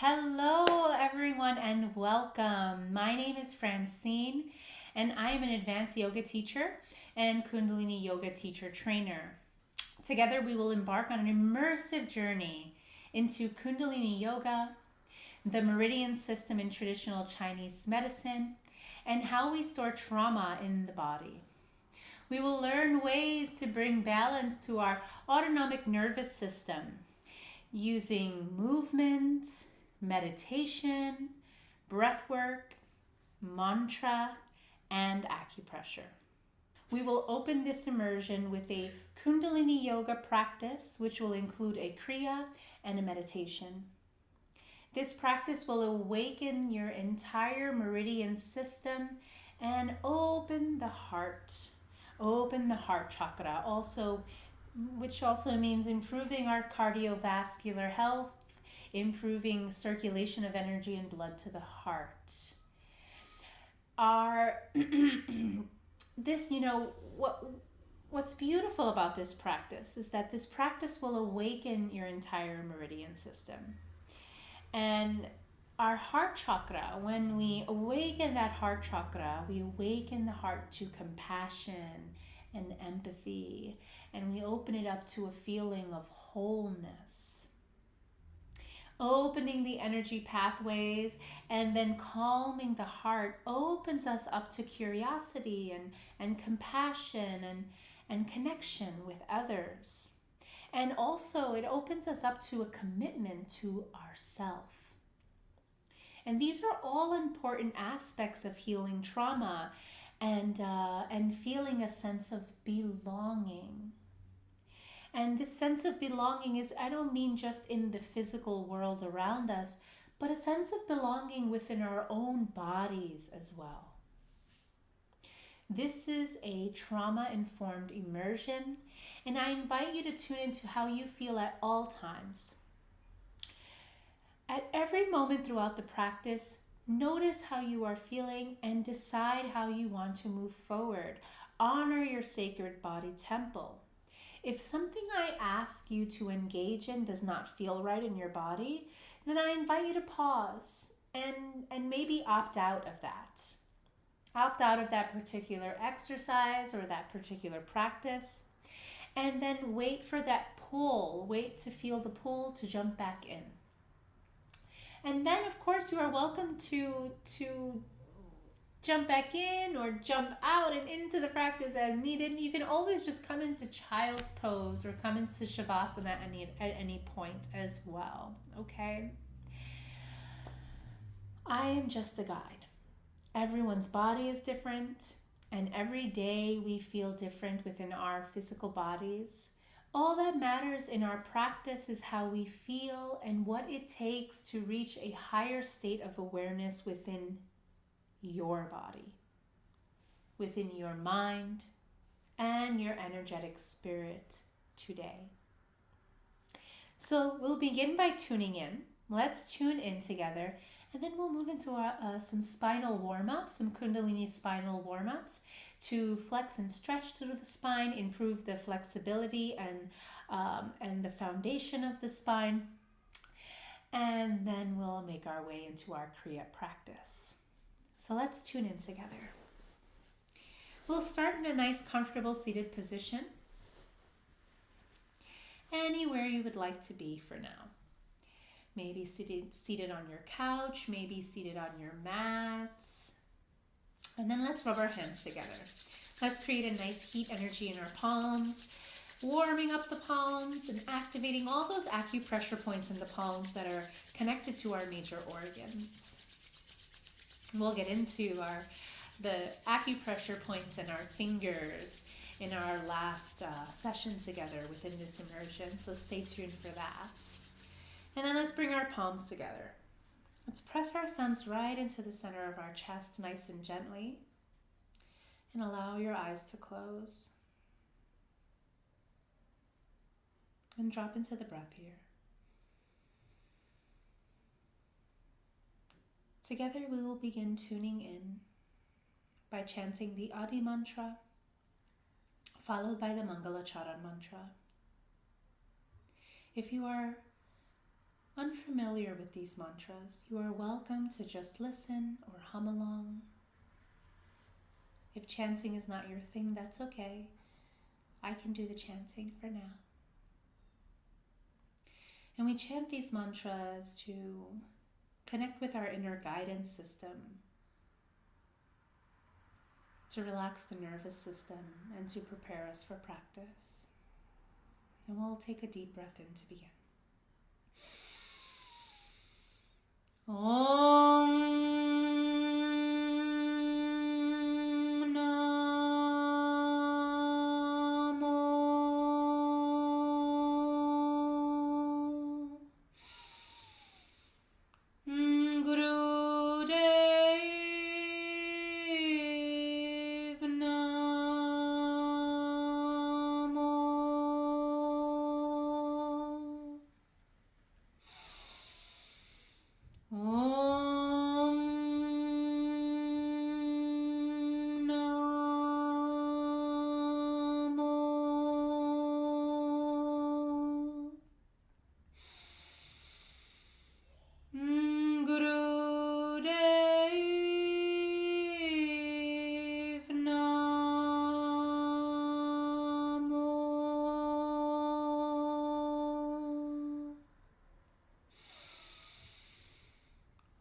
Hello, everyone, and welcome. My name is Francine, and I am an advanced yoga teacher and Kundalini yoga teacher trainer. Together, we will embark on an immersive journey into Kundalini yoga, the Meridian system in traditional Chinese medicine, and how we store trauma in the body. We will learn ways to bring balance to our autonomic nervous system using movement, meditation, breath work, mantra, and acupressure. We will open this immersion with a Kundalini yoga practice, which will include a Kriya and a meditation. This practice will awaken your entire meridian system and open the heart. Open the heart chakra, also, which also means improving our cardiovascular health, improving circulation of energy and blood to the heart. Our this, what's beautiful about this practice is that this practice will awaken your entire meridian system. And our heart chakra, when we awaken that heart chakra, we awaken the heart to compassion and empathy, and we open it up to a feeling of wholeness. Opening the energy pathways and then calming the heart opens us up to curiosity and compassion and connection with others. And also, it opens us up to a commitment to ourself. And these are all important aspects of healing trauma and feeling a sense of belonging. And this sense of belonging is, I don't mean just in the physical world around us, but a sense of belonging within our own bodies as well. This is a trauma-informed immersion, and I invite you to tune into how you feel at all times. At every moment throughout the practice, notice how you are feeling and decide how you want to move forward. Honor your sacred body temple. If something I ask you to engage in does not feel right in your body, then I invite you to pause and maybe opt out of that. Opt out of that particular exercise or that particular practice, and then wait for that pull. Wait to feel the pull to jump back in. And then, of course, you are welcome to jump back in or jump out and into the practice as needed. You can always just come into child's pose or come into shavasana at any point as well. Okay? I am just the guide. Everyone's body is different, and every day we feel different within our physical bodies. All that matters in our practice is how we feel and what it takes to reach a higher state of awareness within your body, within your mind, and your energetic spirit today. So we'll begin by tuning in. Let's tune in together, and then we'll move into some spinal warm-ups, some Kundalini spinal warm-ups to flex and stretch through the spine, improve the flexibility and the foundation of the spine. And then we'll make our way into our Kriya practice. So let's tune in together. We'll start in a nice, comfortable seated position. Anywhere you would like to be for now. Maybe seated on your couch, maybe seated on your mat. And then let's rub our hands together. Let's create a nice heat energy in our palms, warming up the palms and activating all those acupressure points in the palms that are connected to our major organs. We'll get into the acupressure points in our fingers in our last session together within this immersion, so stay tuned for that. And then let's bring our palms together. Let's press our thumbs right into the center of our chest nice and gently, and allow your eyes to close. And drop into the breath here. Together we will begin tuning in by chanting the Adi mantra, followed by the Mangalacharan mantra. If you are unfamiliar with these mantras, you are welcome to just listen or hum along. If chanting is not your thing, that's okay. I can do the chanting for now. And we chant these mantras to connect with our inner guidance system, to relax the nervous system, and to prepare us for practice. And we'll take a deep breath in to begin. Om Namo Gurudev Namo. Om Namo Gurudev Namo.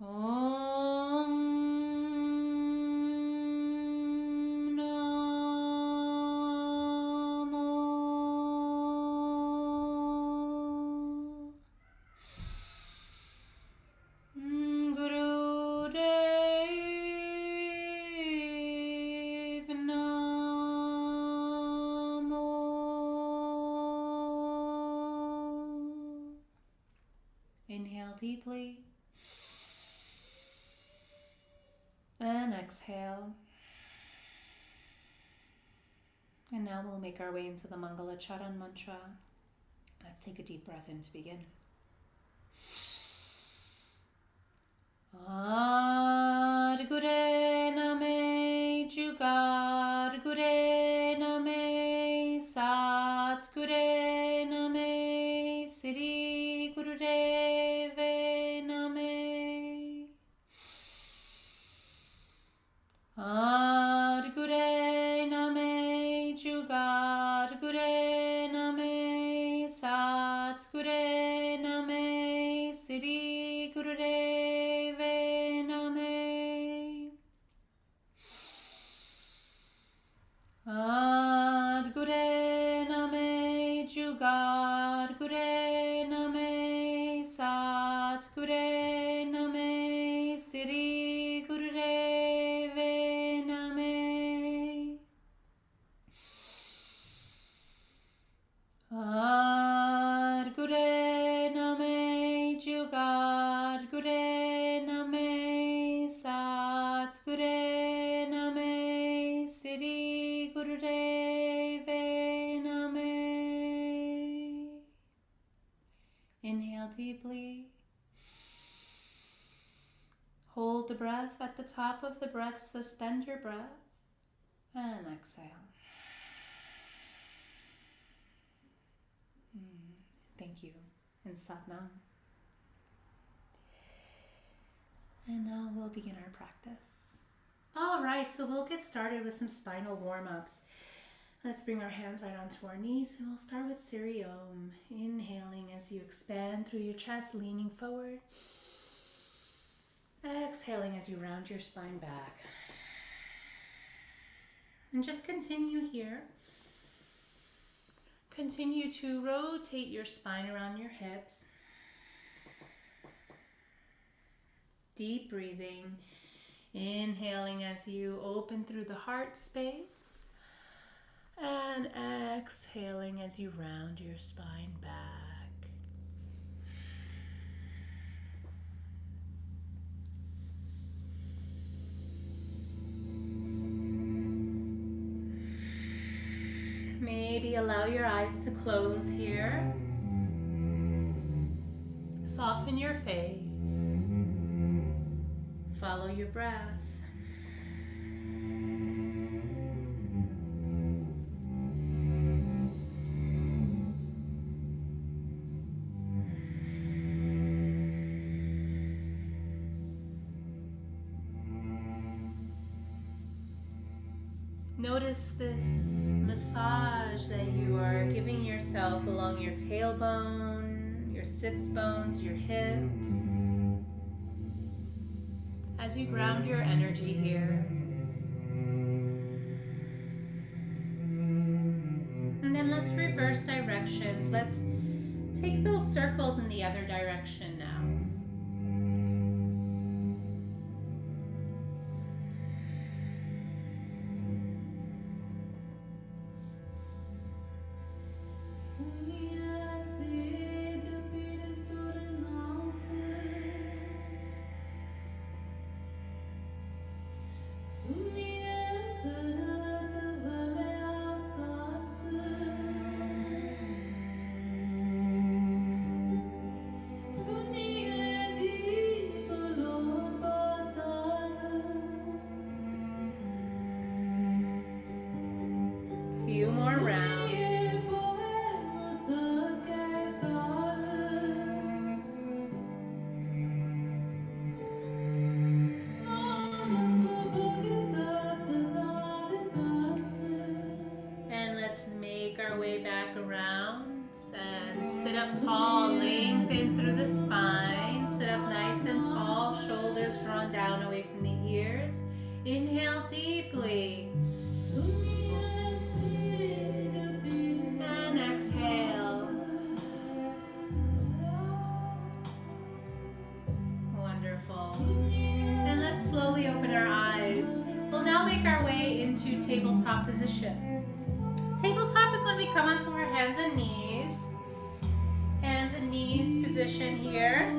Om Namo Gurudev Namo. Inhale deeply and exhale. And now we'll make our way into the Mangala Charan mantra. Let's take a deep breath in to begin. Ad Gure Name, Jugar Gure Name, Sat Gure Name, Sri Gurudeve Name. Ad Gure Name, Jugar Gure Name, Sat Gure Name, Sri Gurudeve Name. Ad Gure Name, Jugar Gure Name, Sat Gure Name, Sri Gurudeve Name. Ad Gure Name, Jugar Gure Name, Sat Gure Name, Sri Gurudeve Name. Inhale deeply. Hold the breath. At the top of the breath, suspend your breath and exhale. Thank you, and Satnam. And now we'll begin our practice. All right, so we'll get started with some spinal warm-ups. Let's bring our hands right onto our knees, and we'll start with Siri Om. Inhaling as you expand through your chest, leaning forward. Exhaling as you round your spine back. And just continue here. Continue to rotate your spine around your hips. Deep breathing. Inhaling as you open through the heart space. And exhaling as you round your spine back. Maybe allow your eyes to close here. Soften your face. Follow your breath. Notice this massage that you are giving yourself along your tailbone, your sits bones, your hips. As you ground your energy here. And then let's reverse directions. Let's take those circles in the other direction now. Few more rounds. And let's make our way back around and sit up tall, lengthen through the spine. Sit up nice and tall, shoulders drawn down away from the ears. Inhale deeply. And exhale. Wonderful. And let's slowly open our eyes. We'll now make our way into tabletop position. Tabletop is when we come onto our hands and knees. Hands and knees position here.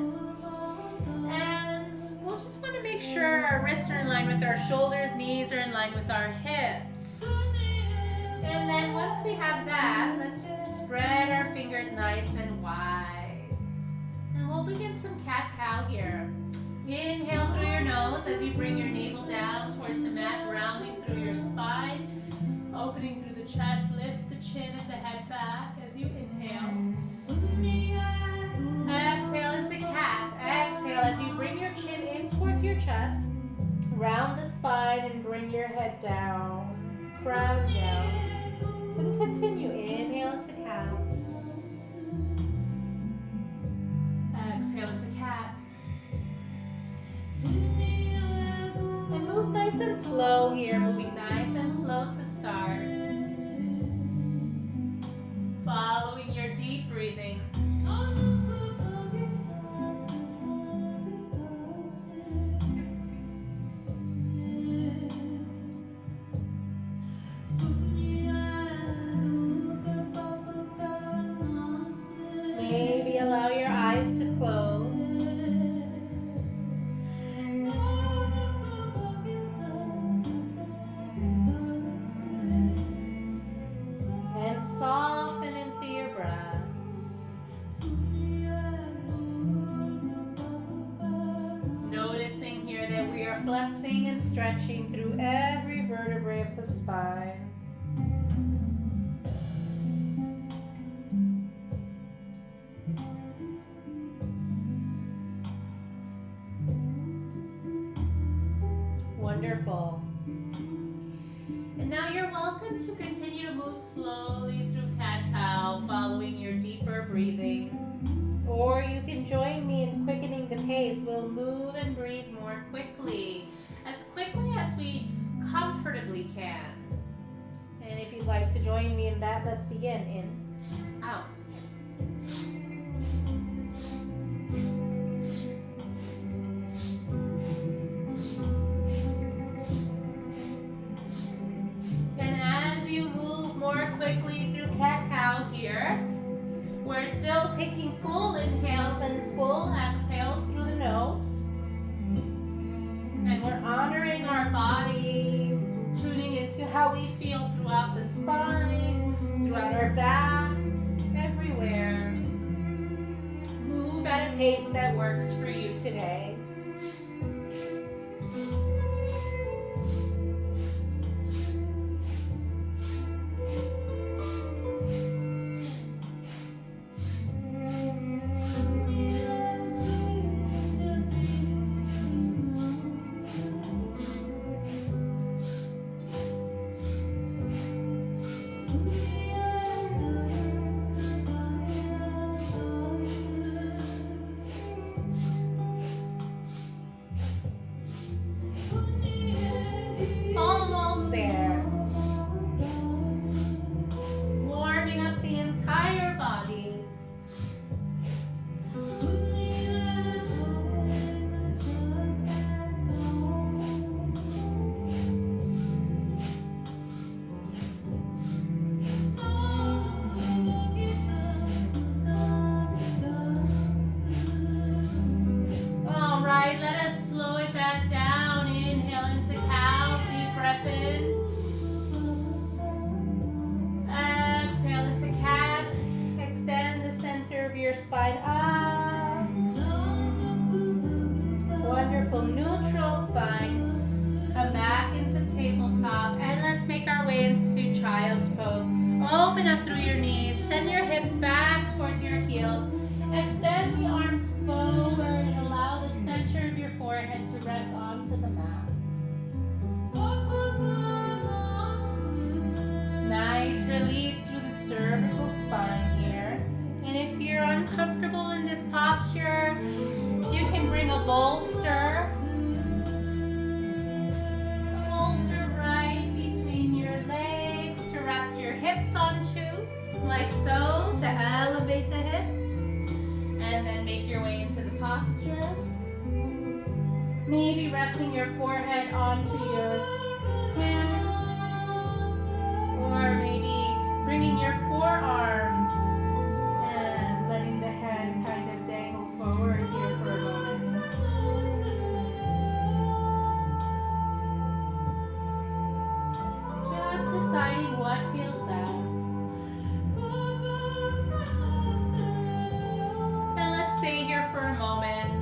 And we'll just want to make sure our wrists are in line with our shoulders, knees are in line with our hips. And then once we have that, let's spread our fingers nice and wide. And we'll begin some cat-cow here. Inhale through your nose as you bring your navel down towards the mat, rounding through your spine, opening through the chest, lift the chin and the head back as you inhale. Exhale into cat. Exhale as you bring your chin in towards your chest, round the spine and bring your head down, crown down. And continue. Inhale into cow. Exhale into cat. And move nice and slow here. Moving nice and slow to start. Following your deep breathing. Maybe allow your eyes to close. And soften into your breath. Noticing here that we are flexing and stretching through every vertebrae of the spine. Wonderful. And now you're welcome to continue to move slowly through cat-cow, following your deeper breathing. Or you can join me in quickening the pace. We'll move and breathe more quickly as we comfortably can. And if you'd like to join me in that, let's begin. In, out. Quickly through cat-cow here. We're still taking full inhales and full exhales through the nose. And we're honoring our body, tuning into how we feel throughout the spine, throughout our back, everywhere. Move at a pace that works for you today. So neutral spine. Come back into tabletop. And let's make our way into child's pose. Open up through your knees. Send your hips back towards your heels. Extend the arms forward and allow the center of your forehead to rest onto the mat. Nice release through the cervical spine here. And if you're uncomfortable in this posture, you can bring a bolster. A bolster right between your legs to rest your hips onto, like so, to elevate the hips. And then make your way into the posture. Maybe resting your forehead onto your hands. Or maybe bringing your forearms and letting the head kind of dangle forward here for a moment. Just deciding what feels best. And let's stay here for a moment.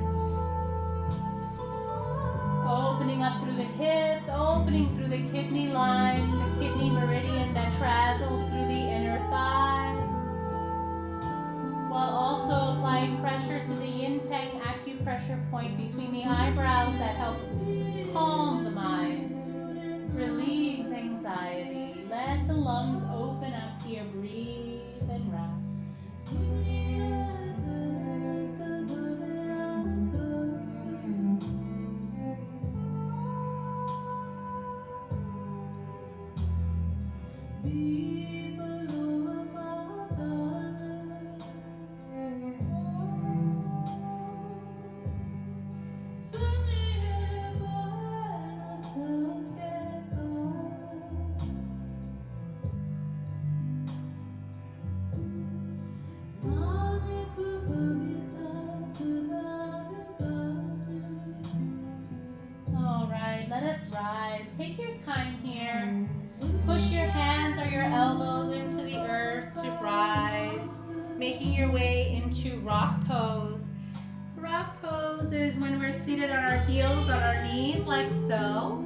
Opening up through the hips, opening through the kidney line, the kidney meridian that travels through the inner thigh, while also applying pressure to the yin tang acupressure point between the eyebrows that helps calm the mind, relieves anxiety. Let the lungs open up here, breathe and rest. Let us rise. Take your time here. Push your hands or your elbows into the earth to rise, making your way into rock pose. Rock pose is when we're seated on our heels, on our knees, like so.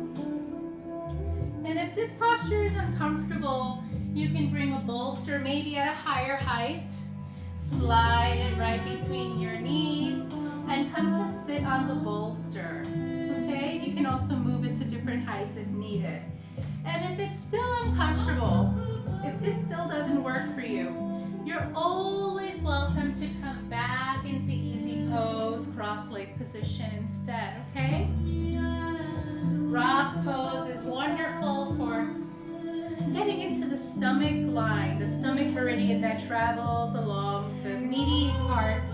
And if this posture is uncomfortable, you can bring a bolster, maybe at a higher height. Slide it right between your knees and come to sit on the bolster. Okay, you can also move it to different heights if needed. And if it's still uncomfortable, if this still doesn't work for you, you're always welcome to come back into easy pose, cross-leg position instead, okay? Rock pose is wonderful for getting into the stomach line, the stomach meridian that travels along the meaty part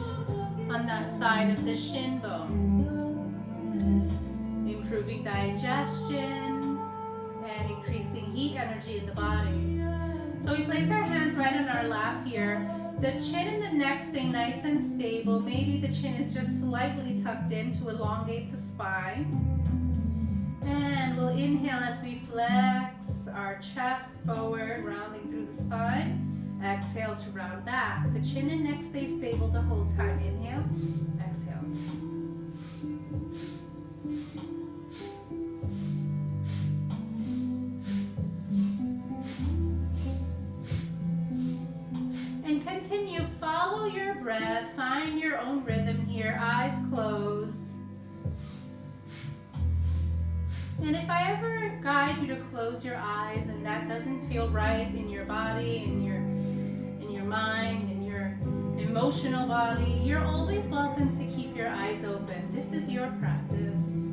on that side of the shin bone. Improving digestion and increasing heat energy in the body. So we place our hands right on our lap here. The chin and the neck stay nice and stable. Maybe the chin is just slightly tucked in to elongate the spine. And we'll inhale as we flex our chest forward, rounding through the spine. Exhale to round back. The chin and neck stay stable the whole time. Inhale, exhale. And continue, follow your breath, find your own rhythm here, eyes closed. And if I ever guide you to close your eyes and that doesn't feel right in your body, in your mind, in your emotional body, you're always welcome to keep your eyes open. This is your practice.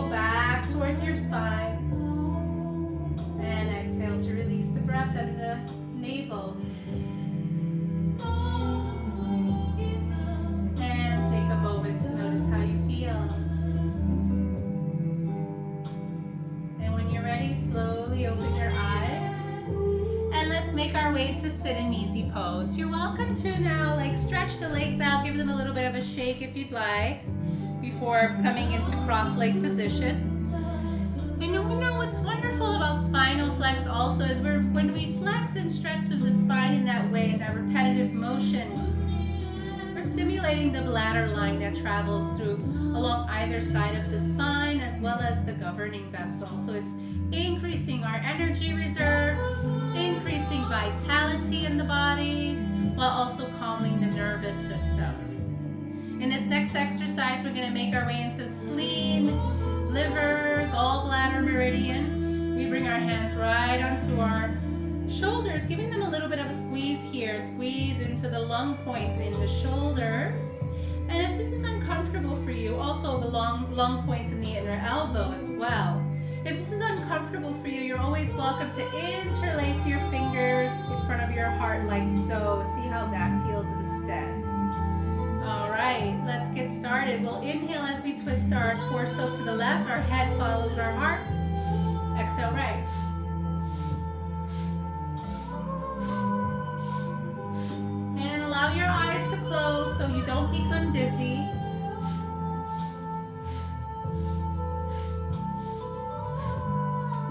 navel back towards your spine. And exhale to release the breath out of the navel. And take a moment to notice how you feel. And when you're ready, slowly open your eyes. And let's make our way to sit in easy pose. You're welcome to now, like, stretch the legs out, give them a little bit of a shake if you'd like, before coming into cross-leg position. And you know what's wonderful about spinal flex also is when we flex and stretch to the spine in that way, in that repetitive motion, we're stimulating the bladder line that travels through along either side of the spine as well as the governing vessel. So it's increasing our energy reserve, increasing vitality in the body, while also calming the nervous system. In this next exercise, we're going to make our way into spleen, liver, gallbladder meridian. We bring our hands right onto our shoulders, giving them a little bit of a squeeze here. Squeeze into the lung point in the shoulders. And if this is uncomfortable for you, also the lung points in the inner elbow as well. If this is uncomfortable for you, you're always welcome to interlace your fingers in front of your heart like so. See how that feels instead. All right, let's get started. We'll inhale as we twist our torso to the left. Our head follows our heart. Exhale right. And allow your eyes to close so you don't become dizzy.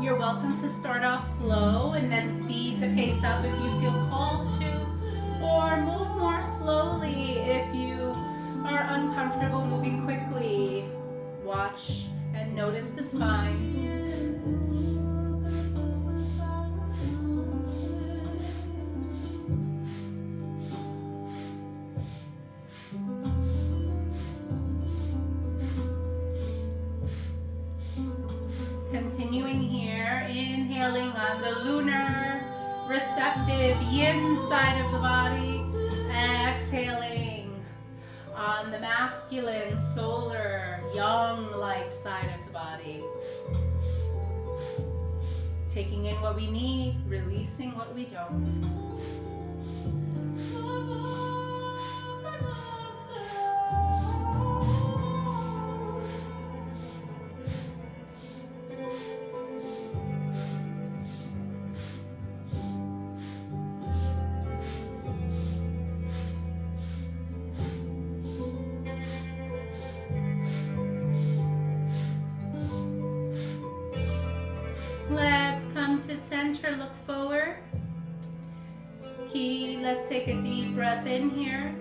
You're welcome to start off slow and then speed the pace up if you feel called to, or move more slowly if you are uncomfortable moving quickly. Watch and notice the spine. Continuing here, inhaling on the lunar, receptive yin side of the body, exhaling on the masculine, solar, yang-like side of the body. Taking in what we need, releasing what we don't. Let's come to center, look forward. Let's take a deep breath in here.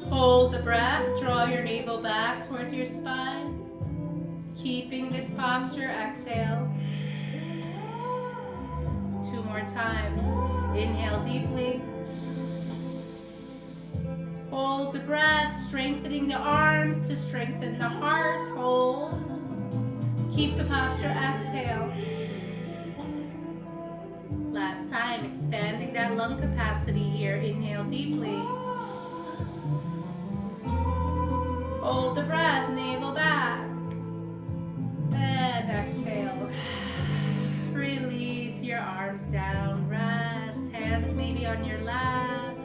Hold the breath, draw your navel back towards your spine. Keeping this posture, exhale. 2 more times. Inhale deeply. Hold the breath, strengthening the arms to strengthen the heart. Hold. Keep the posture, exhale. Last time, expanding that lung capacity here. Inhale deeply. Hold the breath, navel back. And exhale. Release your arms down, rest. Hands maybe on your lap.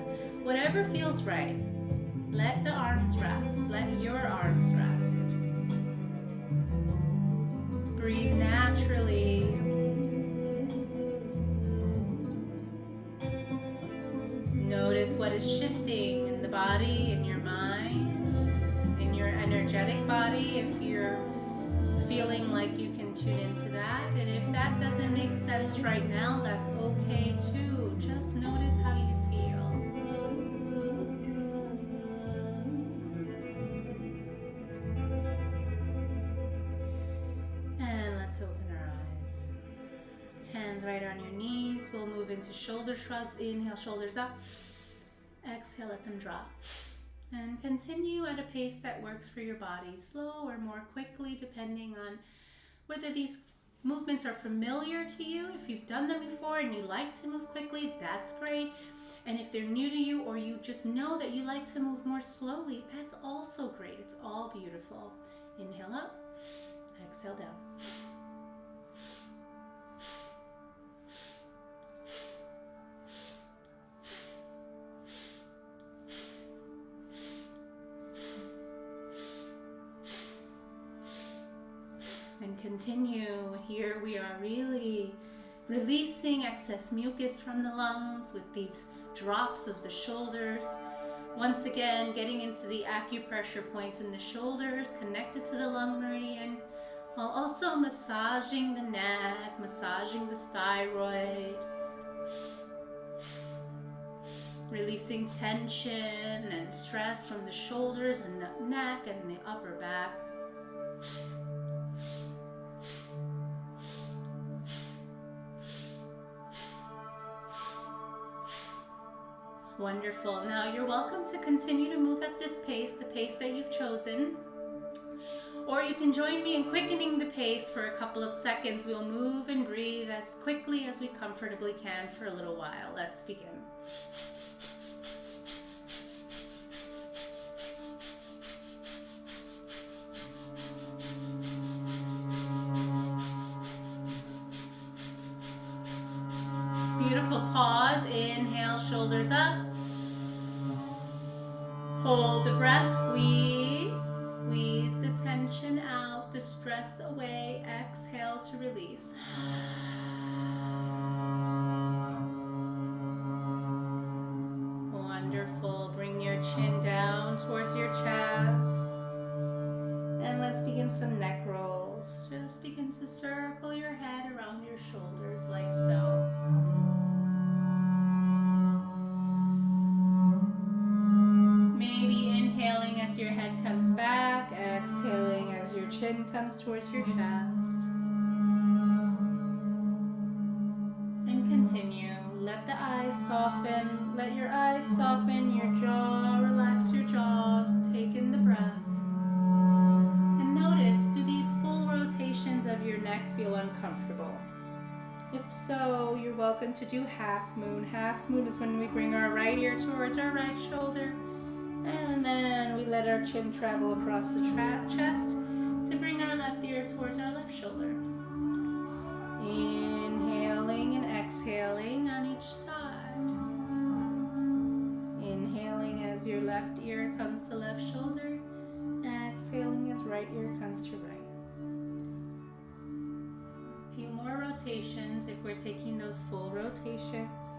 Whatever feels right. Let the arms rest. Let your arms rest. Breathe naturally. Notice what is shifting in the body, in your mind, in your energetic body. If you're feeling like you can tune into that, and if that doesn't make sense right now, that's okay too. Just notice how you feel. And let's open our eyes. Hands right on your knees. We'll move into shoulder shrugs. Inhale, shoulders up. Exhale, let them drop. And continue at a pace that works for your body. Slow or more quickly, depending on whether these movements are familiar to you. If you've done them before and you like to move quickly, that's great. And if they're new to you, or you just know that you like to move more slowly, that's also great. It's all beautiful. Inhale up, exhale down. And continue. Here we are really releasing excess mucus from the lungs with these drops of the shoulders. Once again, getting into the acupressure points in the shoulders, connected to the lung meridian, while also massaging the neck, massaging the thyroid, releasing tension and stress from the shoulders and the neck and the upper back. Wonderful. Now you're welcome to continue to move at this pace, the pace that you've chosen. Or you can join me in quickening the pace for a couple of seconds. We'll move and breathe as quickly as we comfortably can for a little while. Let's begin. Beautiful. Pause. Inhale, shoulders up. Hold the breath, squeeze, squeeze the tension out, the stress away, exhale to release. Wonderful, bring your chin down towards your chest, and let's begin some neck rolls. Just begin to circle your head around your shoulders like so. As your head comes back, exhaling as your chin comes towards your chest. And continue. Let the eyes soften. Let your eyes soften, your jaw, relax your jaw, take in the breath. And notice, do these full rotations of your neck feel uncomfortable? If so, you're welcome to do half moon. Half moon is when we bring our right ear towards our right shoulder. And then we let our chin travel across the chest to bring our left ear towards our left shoulder. Inhaling and exhaling on each side. Inhaling as your left ear comes to left shoulder. Exhaling as right ear comes to right. A few more rotations if we're taking those full rotations.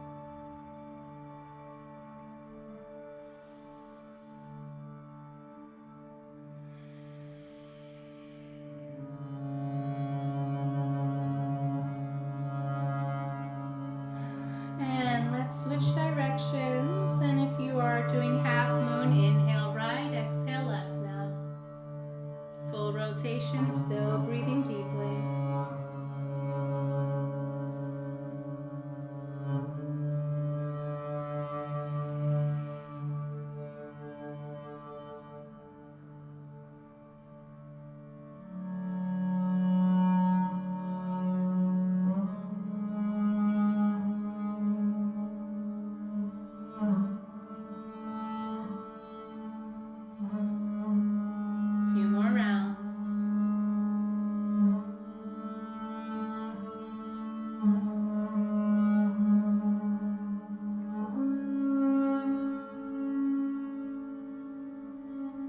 Switch directions, and if you are doing half moon, inhale right, exhale left now. Full rotation, still breathing deeply.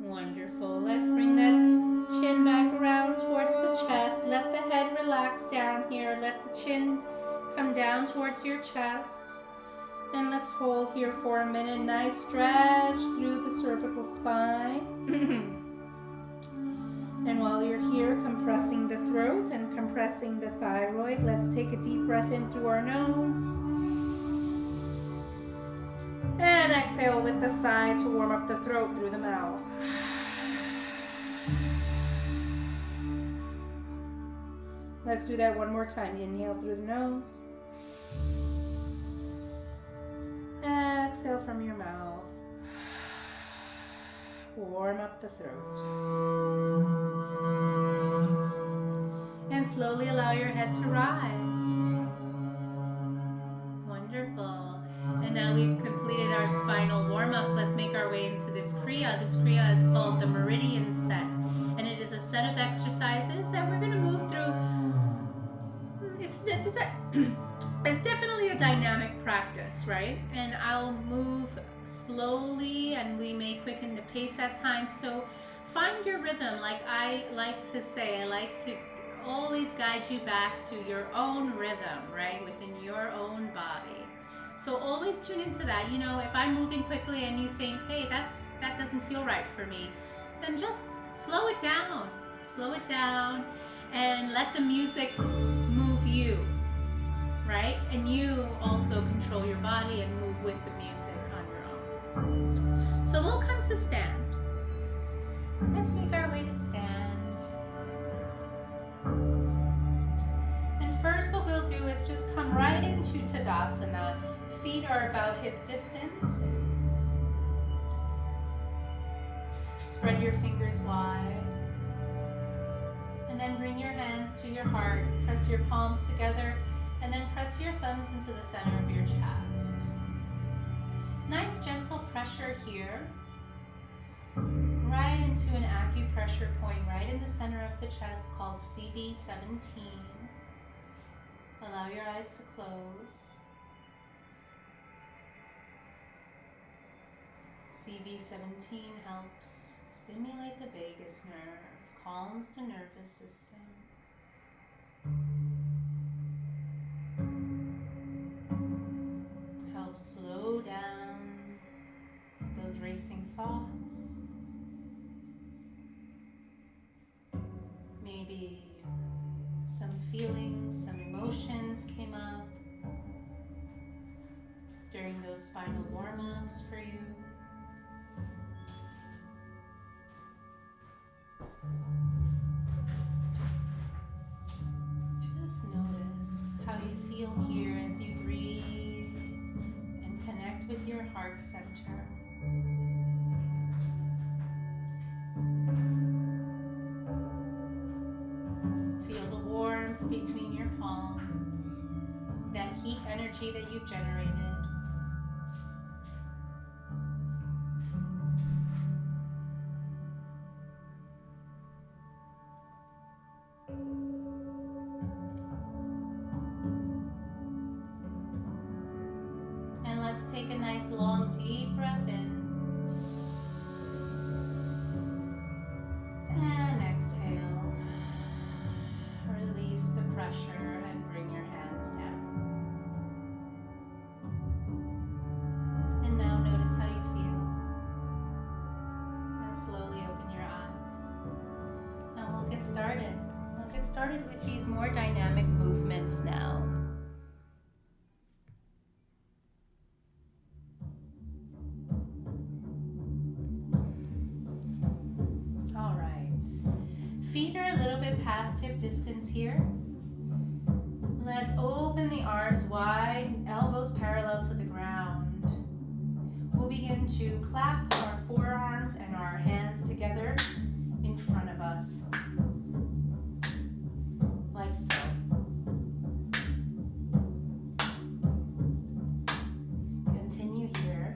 Wonderful. Let's bring that chin back around towards the chest. Let the head relax down here. Let the chin come down towards your chest. And let's hold here for a minute. Nice stretch through the cervical spine. And while you're here, compressing the throat and compressing the thyroid, let's take a deep breath in through our nose. And exhale with the sigh to warm up the throat through the mouth. Let's do that one more time. Inhale through the nose. Exhale from your mouth. Warm up the throat. And slowly allow your head to rise. Wonderful. And now we've completed our spinal warm-ups. Let's make our way into this Kriya. This Kriya is called the Meridian set. And it is a set of exercises that we're going to move through. It's definitely a dynamic practice, right? And I'll move slowly and we may quicken the pace at times. So find your rhythm. Like I like to say, I like to always guide you back to your own rhythm, right? Within your own body. So always tune into that. You know, if I'm moving quickly and you think, hey, that doesn't feel right for me, then just slow it down. Slow it down and let the music move you, right? And you also control your body and move with the music on your own. So we'll come to stand. Let's make our way to stand. And first what we'll do is just come right into Tadasana. Feet are about hip distance. Spread your fingers wide. And then bring your hands to your heart. Press your palms together. And then press your thumbs into the center of your chest. Nice gentle pressure here. Right into an acupressure point right in the center of the chest called CV17. Allow your eyes to close. CV17 helps stimulate the vagus nerve, calms the nervous system. Helps slow down those racing thoughts. Maybe some feelings, some emotions came up during those spinal warm-ups for you. Just notice how you feel here as you breathe and connect with your heart center. Feel the warmth between your palms, that heat energy that you've generated. Let's take a nice long deep breath in and exhale. Release the pressure and bring your hands down. And now notice how you feel. And slowly open your eyes. And we'll get started. We'll get started with these more dynamic movements now. Feet are a little bit past hip distance here. Let's open the arms wide, elbows parallel to the ground. We'll begin to clap our forearms and our hands together in front of us, like so. Continue here.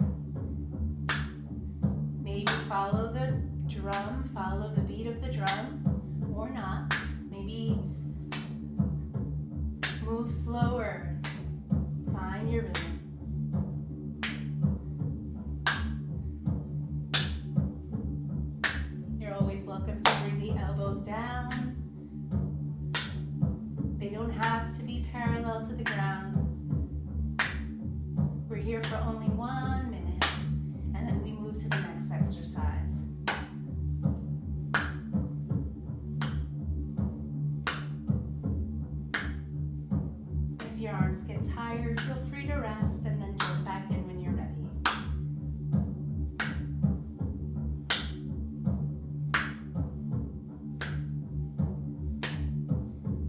Maybe follow the drum, follow the beat of the drum. Or not. Maybe move slower. Find your rhythm. You're always welcome to bring the elbows down. They don't have to be parallel to the ground. We're here for only 1 minute, and then we move to the next exercise. Your arms get tired, feel free to rest and then jump back in when you're ready.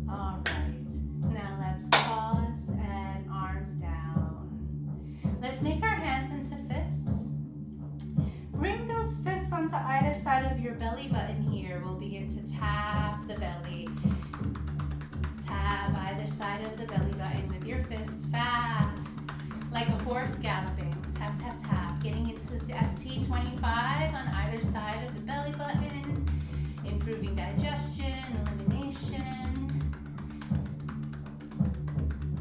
All right, now let's pause and arms down. Let's make our hands into fists. Bring those fists onto either side of your belly button here. We'll begin to tap the belly. Tap either side of the belly button with your fists fast, like a horse galloping. Tap, tap, tap. Getting into the ST25 on either side of the belly button. In improving digestion, elimination.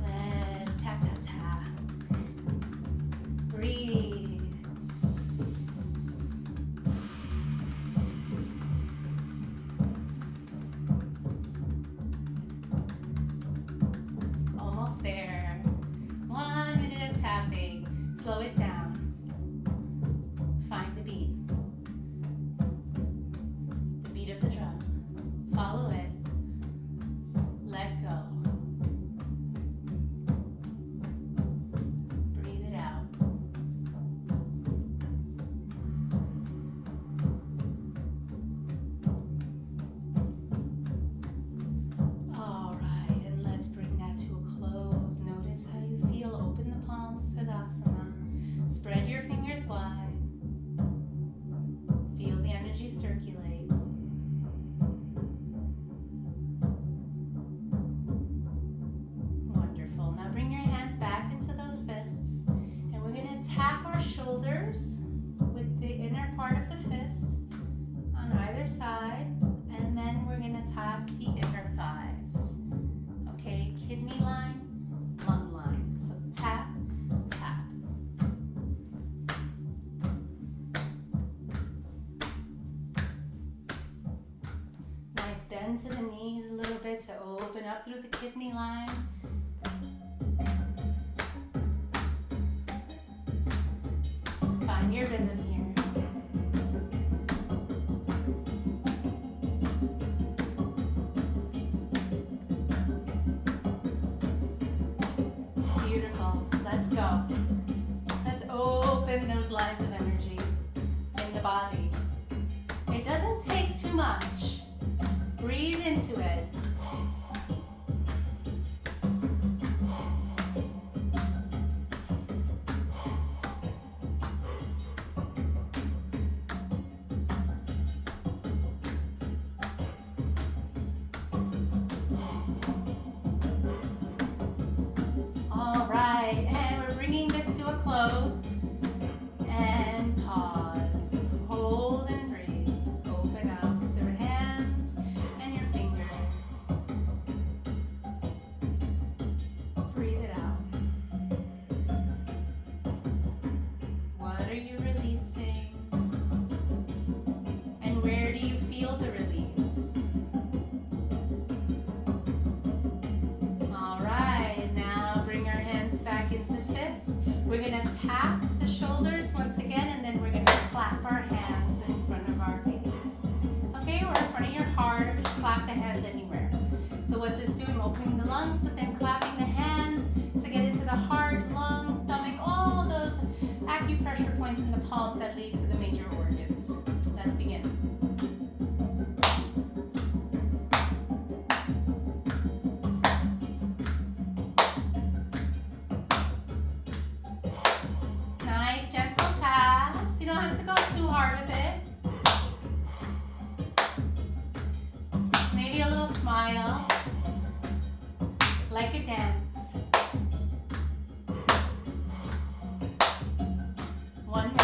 Let's tap, tap, tap. Breathe. Almost there. 1 minute of tapping. Slow it down. Find the beat. The beat of the drum. Follow it. Let go. Breathe it out. All right, and let's bring that to a close. Notice how you feel. Open the palms, Tadasana. Spread your fingers wide. Feel the energy circulate. Wonderful. Now bring your hands back into those fists. And we're going to tap our shoulders with the inner part of the fist on either side. And then we're going to tap the inner thighs. Okay, kidney line, lung line. So tap, tap. Nice bend to the knees a little bit to open up through the kidney line. Find your rhythm here. Beautiful. Let's go. Let's open those lines of energy in the body. It doesn't take too much. Breathe into it. All right, and we're bringing this to a close. And pause. Hold and breathe. Open up your hands and your fingers. Breathe it out. What are you releasing? And where do you feel the release? All right, now bring our hands back into fists. We're going to tap the shoulders once again, and then we're going to clap our hands in front of our face. Okay, or in front of your heart, or just clap the hands anywhere. So what's this doing? Opening the lungs, but then clapping the hands to get into the heart, lungs, stomach, all those acupressure points in the palms that lead to the major organs. Let's begin. Nice, gentle taps. You don't have to go too hard with it. Maybe a little smile, like a dance. 1 minute.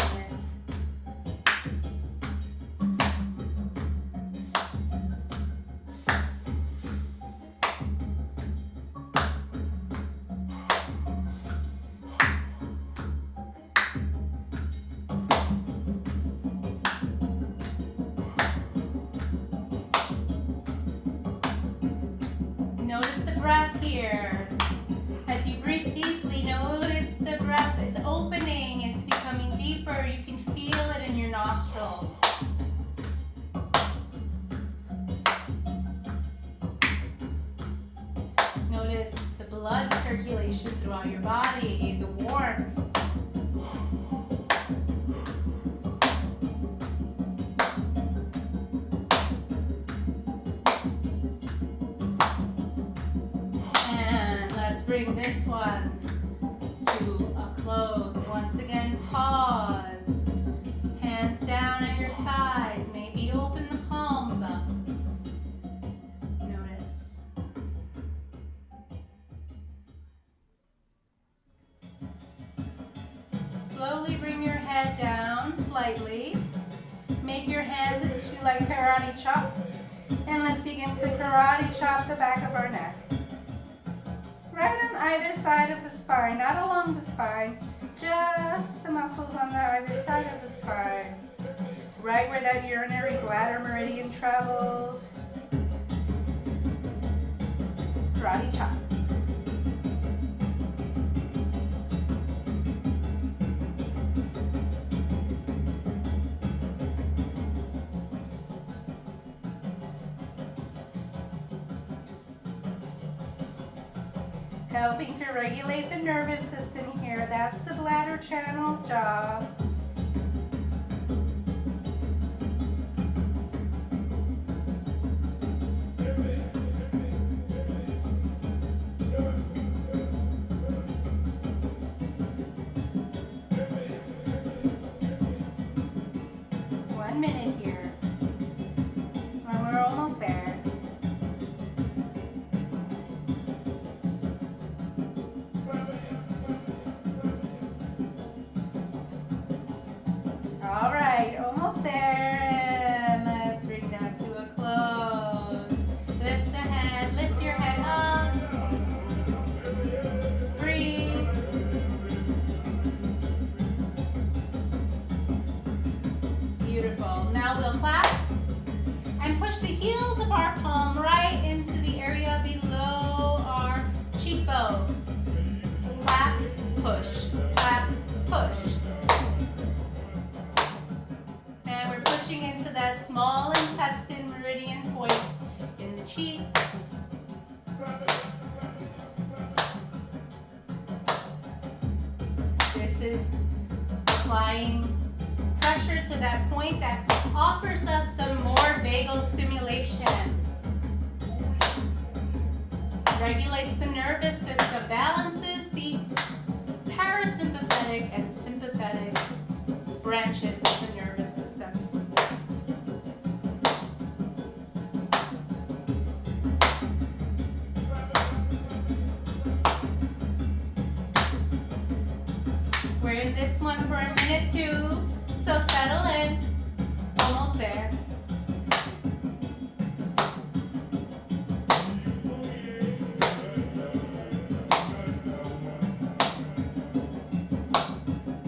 Notice the breath here. As you breathe deeply, notice the breath is opening. It's becoming deeper. You can feel it in your nostrils. Notice the blood circulation throughout your body, the warmth. Bring this one to a close. Once again, pause. Hands down at your sides. Maybe open the palms up. Notice. Slowly bring your head down slightly. Make your hands into like karate chops. And let's begin to karate chop the back of our neck. Right on either side of the spine, not along the spine, just the muscles on the either side of the spine. Right where that urinary bladder meridian travels. Karate chop. Helping to regulate the nervous system here. That's the bladder channel's job. Applying pressure to that point that offers us some more vagal stimulation. Regulates the nervous system, balances the parasympathetic and sympathetic branches of the nervous system. We're in this one for a minute too, so settle in. Almost there.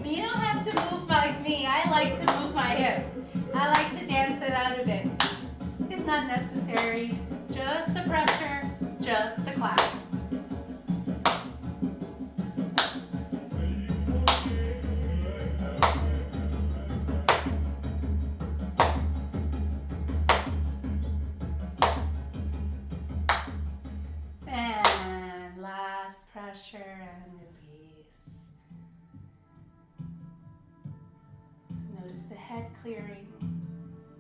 You don't have to move like me. I like to move my hips. I like to dance it out a bit. It's not necessary. Just the pressure, just the clap. Pressure and release. Notice the head clearing.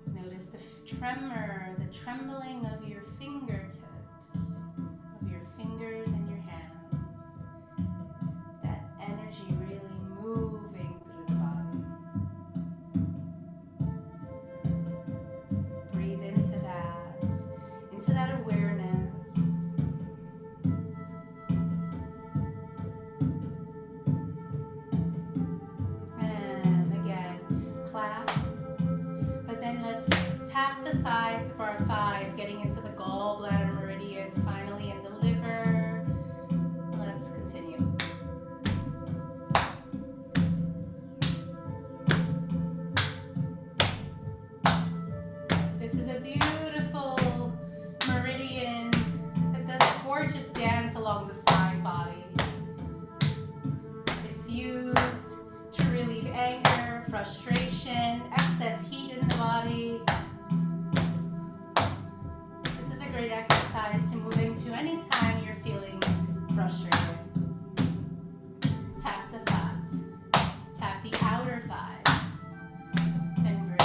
Notice the tremor, the trembling of your fingertips, of your fingers and your hands. That energy really moving through the body. Breathe into that awareness. Tap the sides of our thighs, getting into the gallbladder meridian, finally in the liver. Let's continue. This is a beautiful meridian that does a gorgeous dance along the spine body. It's used to relieve anger, frustration, excess heat in the body. Great exercise to move into anytime you're feeling frustrated. Tap the thighs. Tap the outer thighs. And breathe.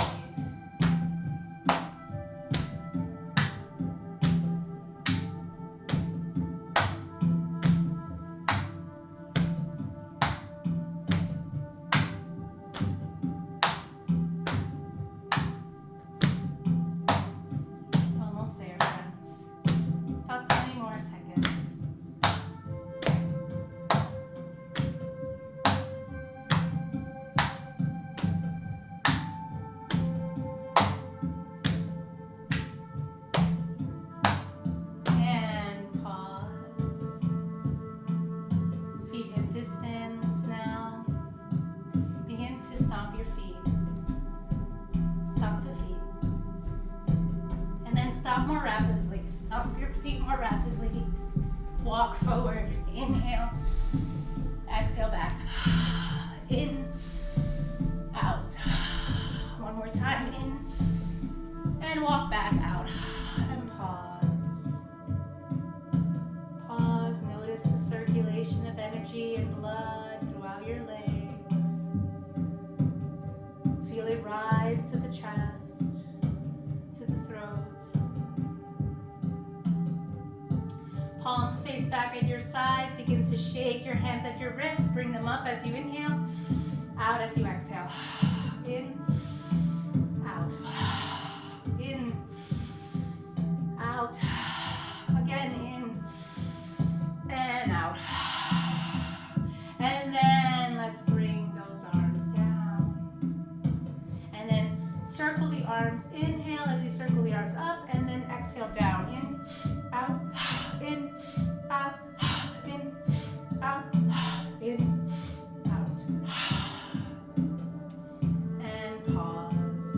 stomp your feet more rapidly. Walk forward. Inhale. Exhale back. In. Out. One more time. In. And walk back out. And pause. Pause. Notice the circulation of energy and blood throughout your legs. Feel it rise to the chest, to the throat. Palms face back at your sides. Begin to shake your hands at your wrists. Bring them up as you inhale. Out as you exhale. In. Out. In. Out. Again, in. And out. And then let's bring those arms down. And then circle the arms. Inhale as you circle the arms up. And then exhale down. In. Out. In. Out. In. Out. In. Out. And pause.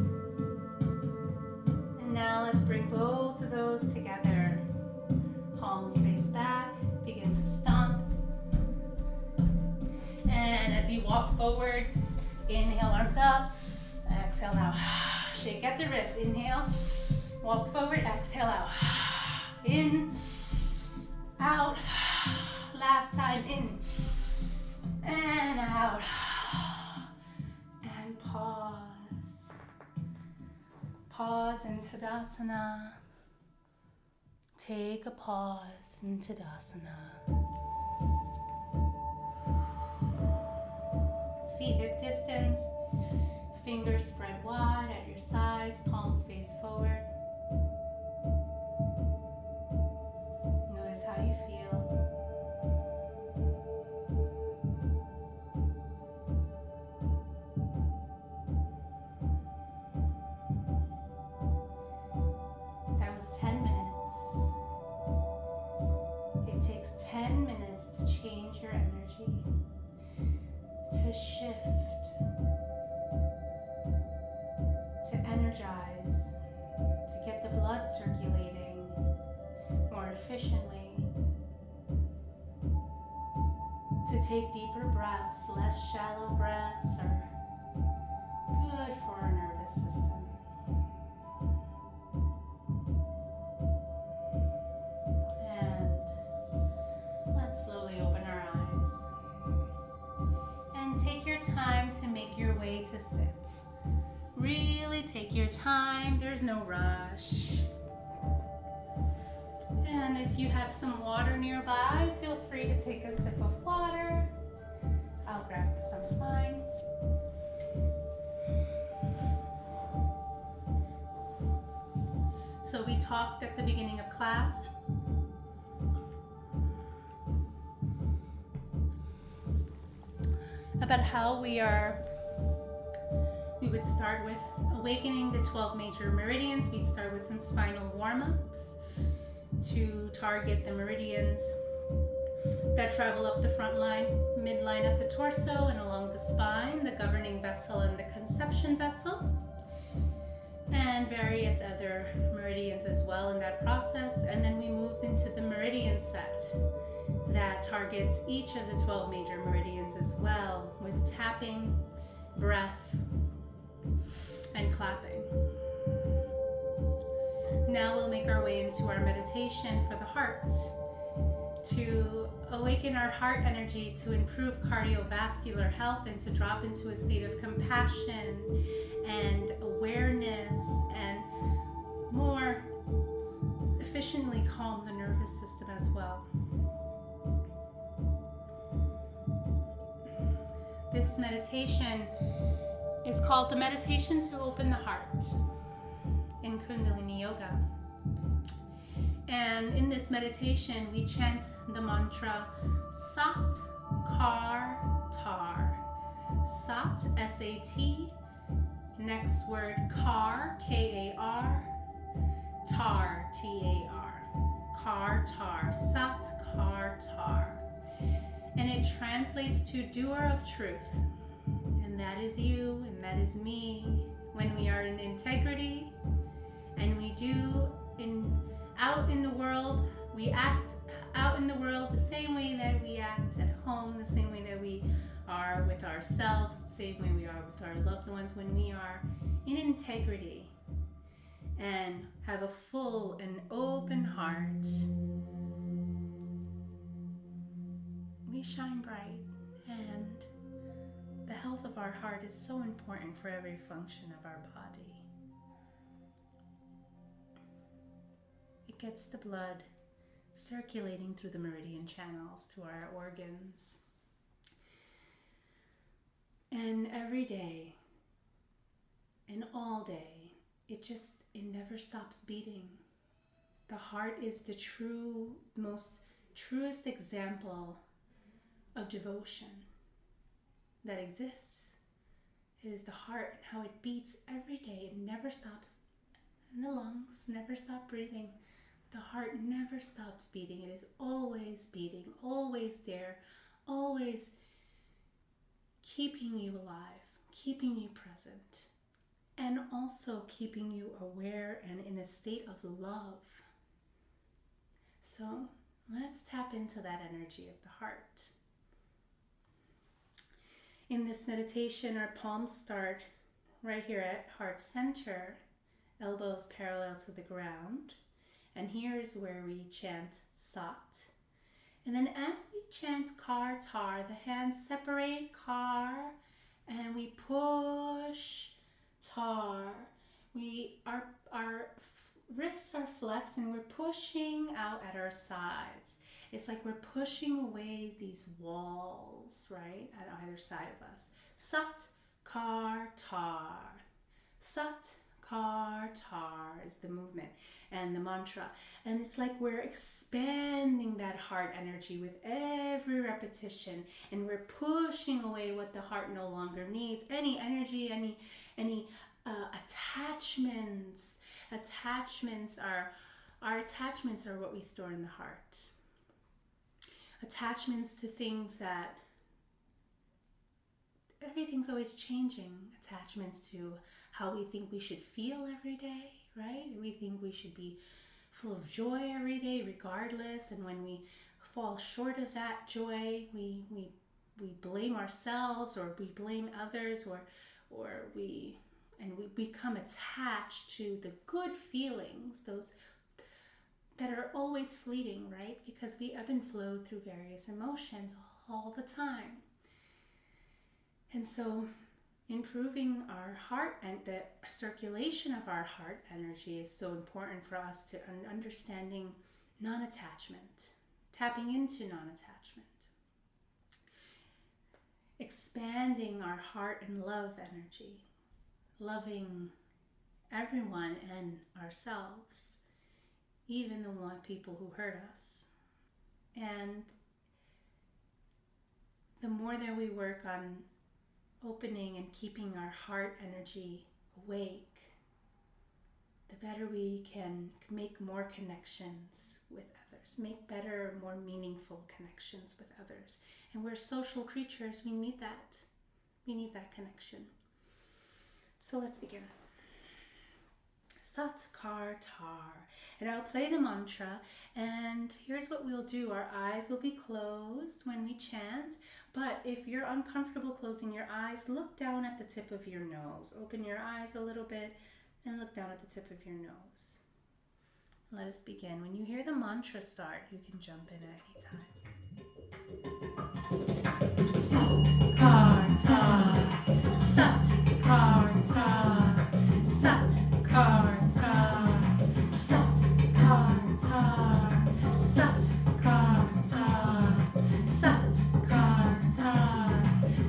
And now let's bring both of those together. Palms face back. Begin to stomp. And as you walk forward, inhale, arms up. Exhale out. Shake at the wrist. Inhale. Walk forward. Exhale out. In. Out. Last time. In. And out. And pause. Pause in Tadasana. Take a pause in Tadasana. Feet hip distance. Fingers spread wide at your sides. Palms face forward. Notice how you feel. That was 10 minutes. It takes 10 minutes to change your energy, to shift, to energize, to get the blood circulating more efficiently, to take deeper breaths. Less shallow breaths are good for our nervous system. Slowly open our eyes and take your time to make your way to sit. Really take your time. There's no rush. And if you have some water nearby, feel free to take a sip of water. I'll grab some fine. So we talked at the beginning of class about how we would start with awakening the 12 major meridians. We'd start with some spinal warm-ups to target the meridians that travel up the front line, midline of the torso and along the spine, the governing vessel and the conception vessel, and various other meridians as well in that process. And then we moved into the meridian set that targets each of the 12 major meridians as well, with tapping, breath, and clapping. Now we'll make our way into our meditation for the heart, to awaken our heart energy, to improve cardiovascular health, and to drop into a state of compassion and awareness, and more efficiently calm the nervous system as well. This meditation is called the meditation to open the heart in Kundalini Yoga. And in this meditation, we chant the mantra Sat Kar Tar. Sat, S-A-T. Next word, Kar, K-A-R. Tar, T-A-R. Kar Tar. Sat Kar Tar. And it translates to doer of truth. And that is you, and that is me, when we are in integrity, and we do in out in the world, we act out in the world the same way that we act at home, the same way that we are with ourselves, the same way we are with our loved ones, when we are in integrity and have a full and open heart. We shine bright, and the health of our heart is so important for every function of our body. It gets the blood circulating through the meridian channels to our organs. And every day and all day, it never stops beating. The heart is the truest example of devotion that exists. It is the heart and how it beats every day. It never stops. And the lungs never stop breathing. The heart never stops beating. It is always beating, always there, always keeping you alive, keeping you present, and also keeping you aware and in a state of love. So let's tap into that energy of the heart. In this meditation, our palms start right here at heart center, elbows parallel to the ground. And here is where we chant Sat. And then as we chant Kar Tar, the hands separate Kar and we push Tar. Our wrists are flexed and we're pushing out at our sides. It's like we're pushing away these walls, right, at either side of us. Sat, Kar, Tar. Sat, Kar, Tar is the movement and the mantra. And it's like we're expanding that heart energy with every repetition, and we're pushing away what the heart no longer needs. Any energy, any attachments. Our attachments are what we store in the heart. Attachments to things that everything's always changing. Attachments to how we think we should feel every day, right? We think we should be full of joy every day, regardless. And when we fall short of that joy, we blame ourselves, or we blame others, or we become attached to the good feelings, those that are always fleeting, right? Because we ebb and flow through various emotions all the time. And so improving our heart and the circulation of our heart energy is so important for us to understanding non-attachment, tapping into non-attachment, expanding our heart and love energy, loving everyone and ourselves, even the people who hurt us. And the more that we work on opening and keeping our heart energy awake, the better we can make more connections with others, make better, more meaningful connections with others. And we're social creatures. We need that. We need that connection. So let's begin. Sat, Kar, Tar. And I'll play the mantra, and here's what we'll do. Our eyes will be closed when we chant, but if you're uncomfortable closing your eyes, look down at the tip of your nose. Open your eyes a little bit and look down at the tip of your nose. Let us begin. When you hear the mantra start, you can jump in at any time. Sat, Kar, Tar. Sat, Kar, Tar. Sat, Kar, Tar. Sat, Kar, Tar. Sat, Kar, Tar. Sat, Kar, Tar.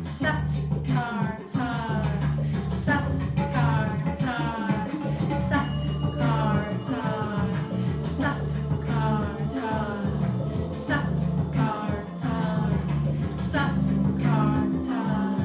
Sat, Kar, Tar. Sat, Kar, Tar. Sat, Kar, Tar. Sat, Kar, Tar. Sat, Kar, Tar. Sat, Kar, Tar.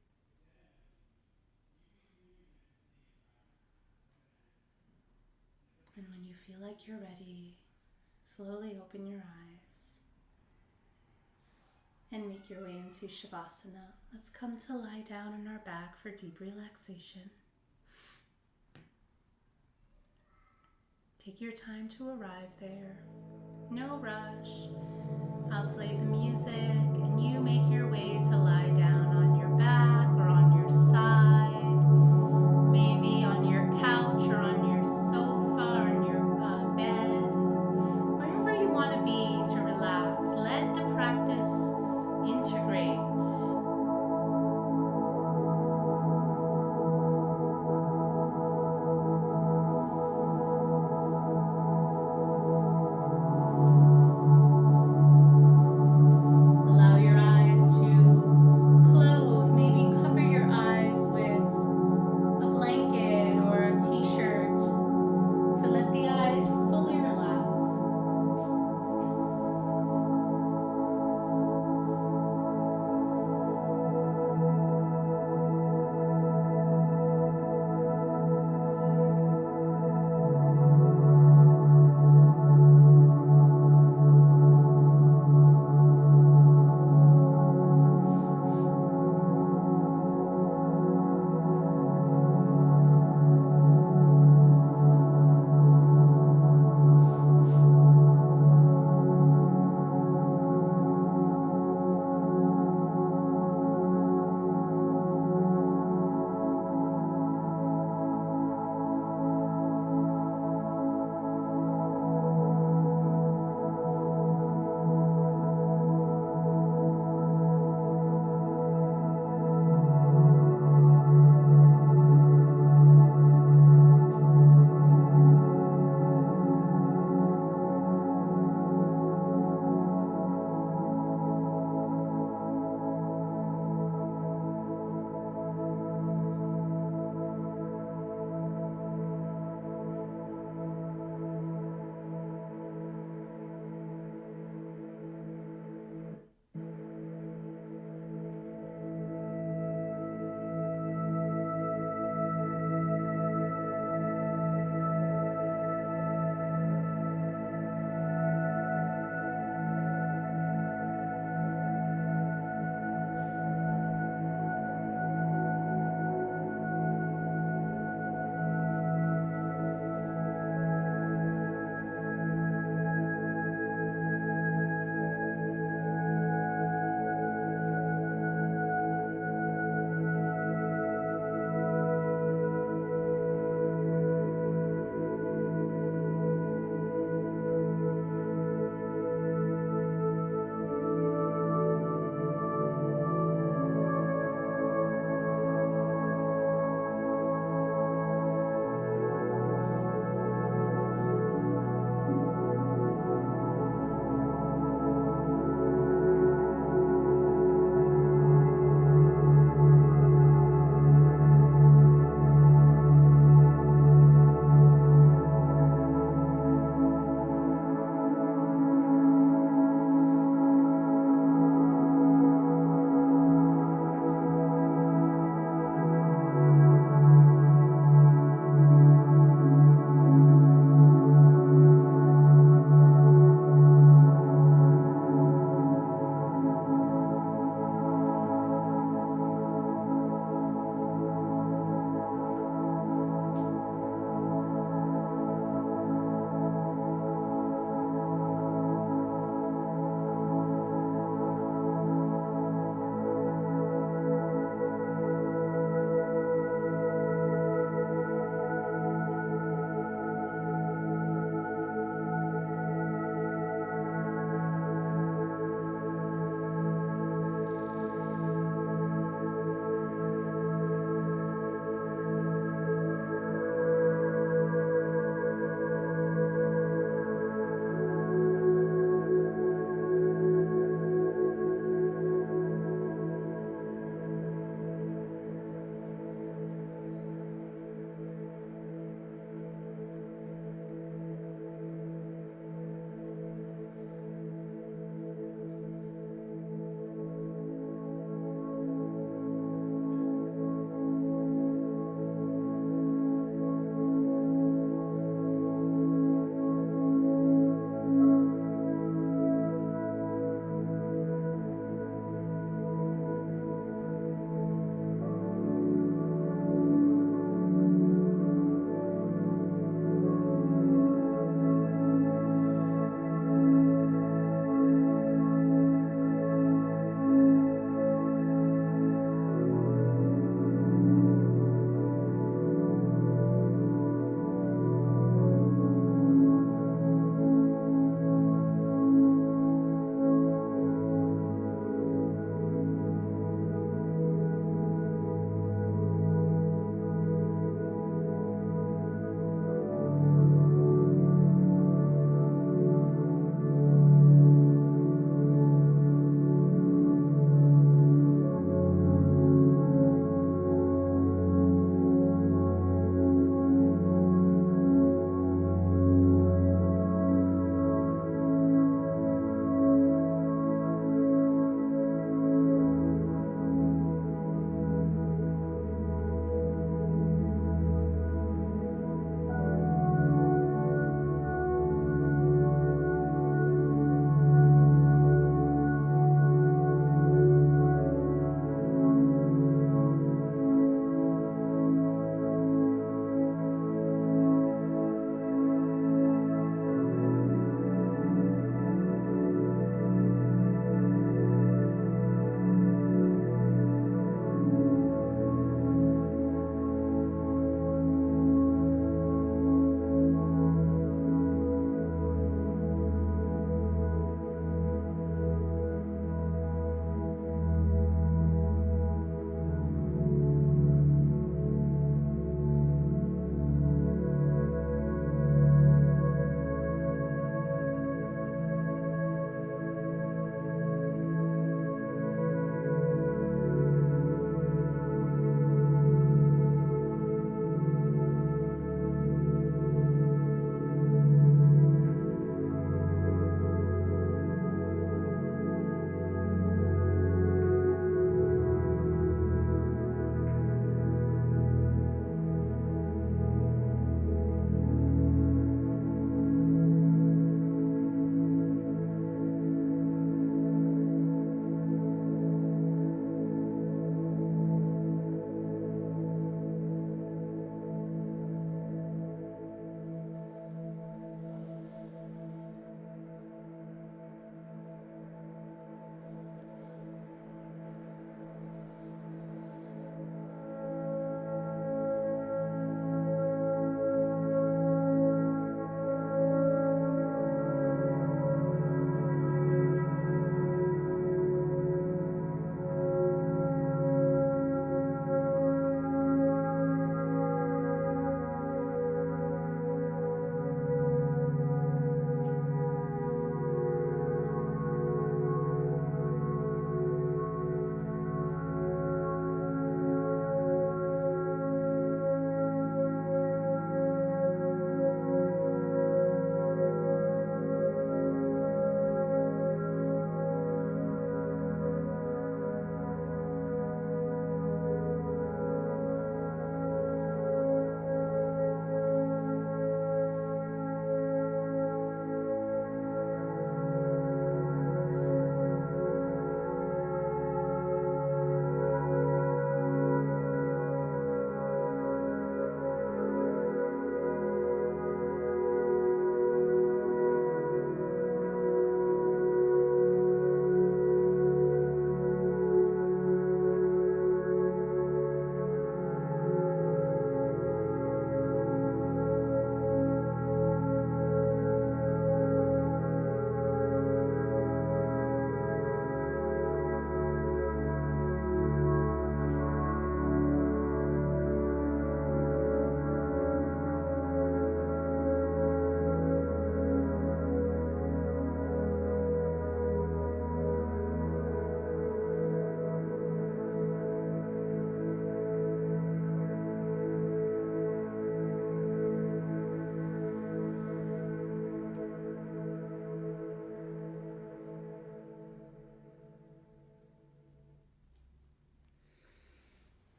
And when you feel like you're ready, slowly open your eyes and make your way into Shavasana. Let's come to lie down on our back for deep relaxation. Take your time to arrive there. No rush. I'll play the music and you make your way to lie down on your back or on your side, maybe on your couch or on your sofa or on your bed, wherever you want to be to relax. Let the practice integrate. Allow your eyes to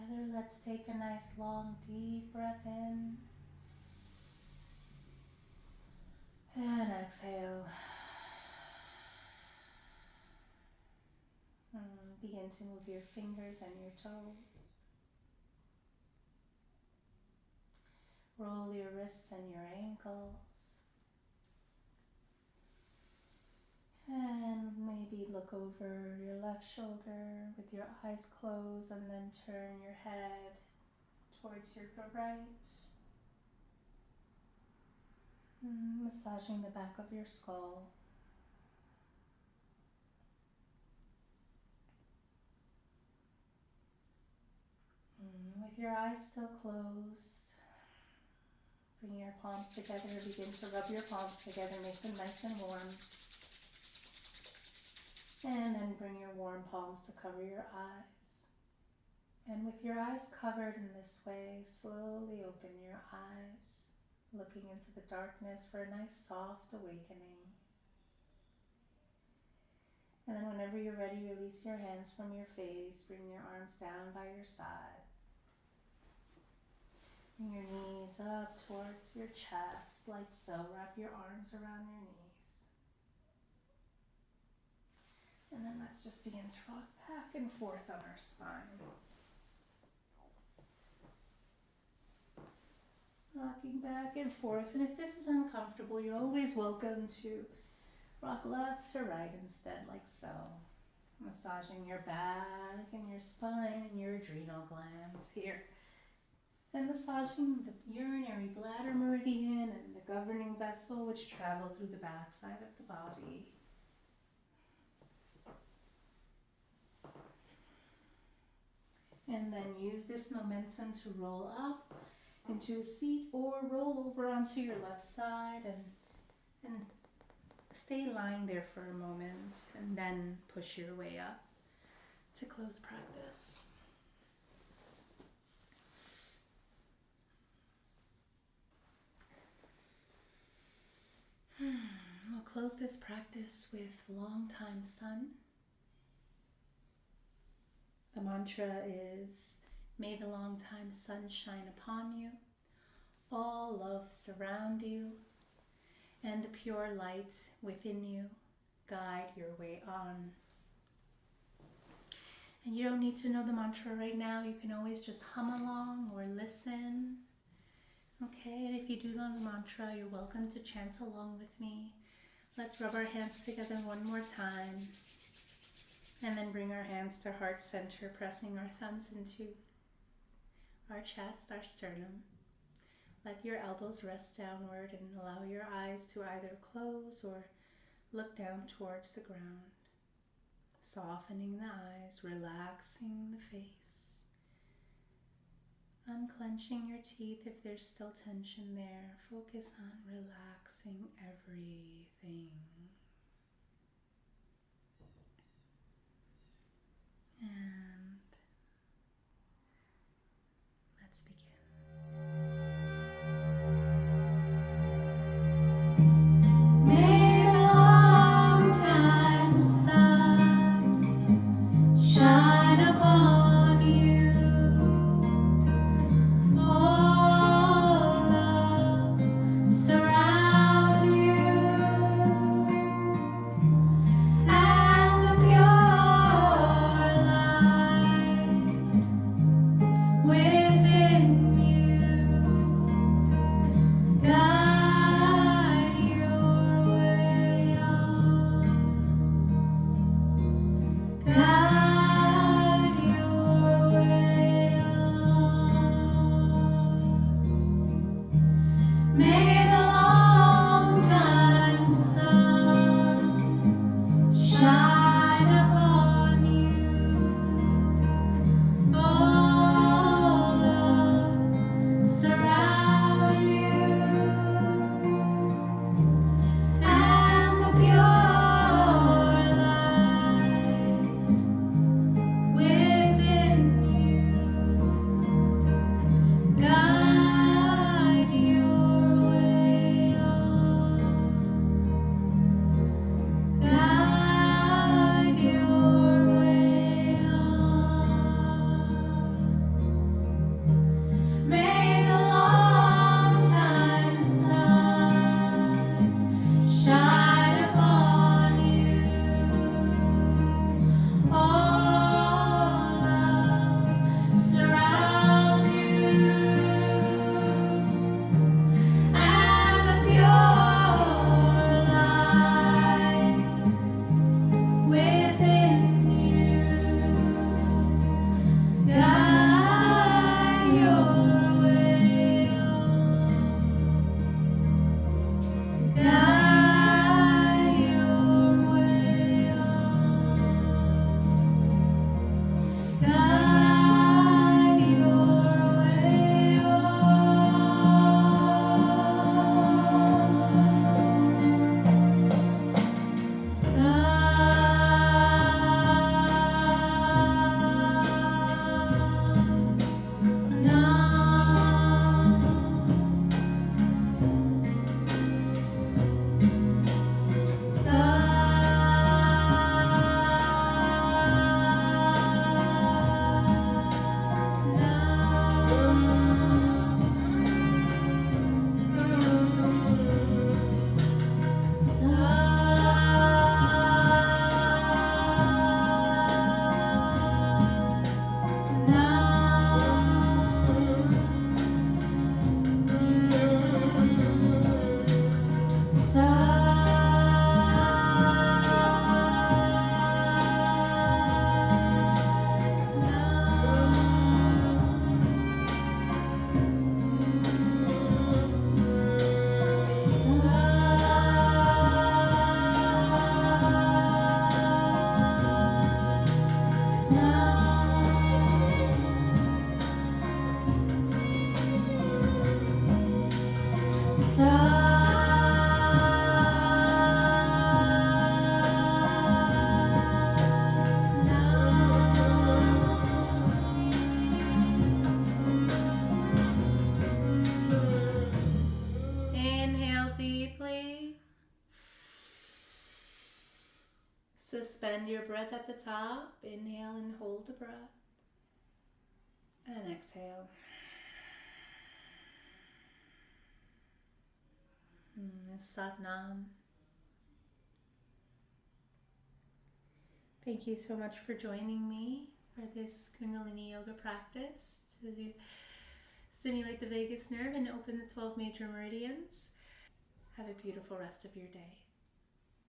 together, let's take a nice long deep breath in and exhale. Begin to move your fingers and your toes. Roll your wrists and your ankles. And maybe look over your left shoulder with your eyes closed, and then turn your head towards your right. Massaging the back of your skull. With your eyes still closed, bring your palms together. Begin to rub your palms together, make them nice and warm. And then bring your warm palms to cover your eyes. And with your eyes covered in this way, slowly open your eyes, looking into the darkness for a nice soft awakening. And then whenever you're ready, release your hands from your face, bring your arms down by your side. Bring your knees up towards your chest, like so. Wrap your arms around your knees. And then let's just begin to rock back and forth on our spine. Rocking back and forth. And if this is uncomfortable, you're always welcome to rock left or right instead, like so. Massaging your back and your spine and your adrenal glands here. And massaging the urinary bladder meridian and the governing vessel, which travel through the back side of the body. And then use this momentum to roll up into a seat or roll over onto your left side and stay lying there for a moment, and then push your way up to close practice. We'll close this practice with Longtime Sun. The mantra is, may the longtime sun shine upon you, all love surround you, and the pure light within you guide your way on. And you don't need to know the mantra right now. You can always just hum along or listen. Okay, and if you do know the mantra, you're welcome to chant along with me. Let's rub our hands together one more time. And then bring our hands to heart center, pressing our thumbs into our chest, our sternum. Let your elbows rest downward and allow your eyes to either close or look down towards the ground. Softening the eyes, relaxing the face. Unclenching your teeth if there's still tension there. Focus on relaxing everything. And let's begin. May the longtime sun shine upon you. All love surround you. And the pure light within you guide your way on. Guide your Inhale deeply. Suspend your breath at the top. Inhale and hold the breath. And exhale. Satnam. Thank you so much for joining me for this Kundalini yoga practice to stimulate the vagus nerve and open the 12 major meridians. Have a beautiful rest of your day.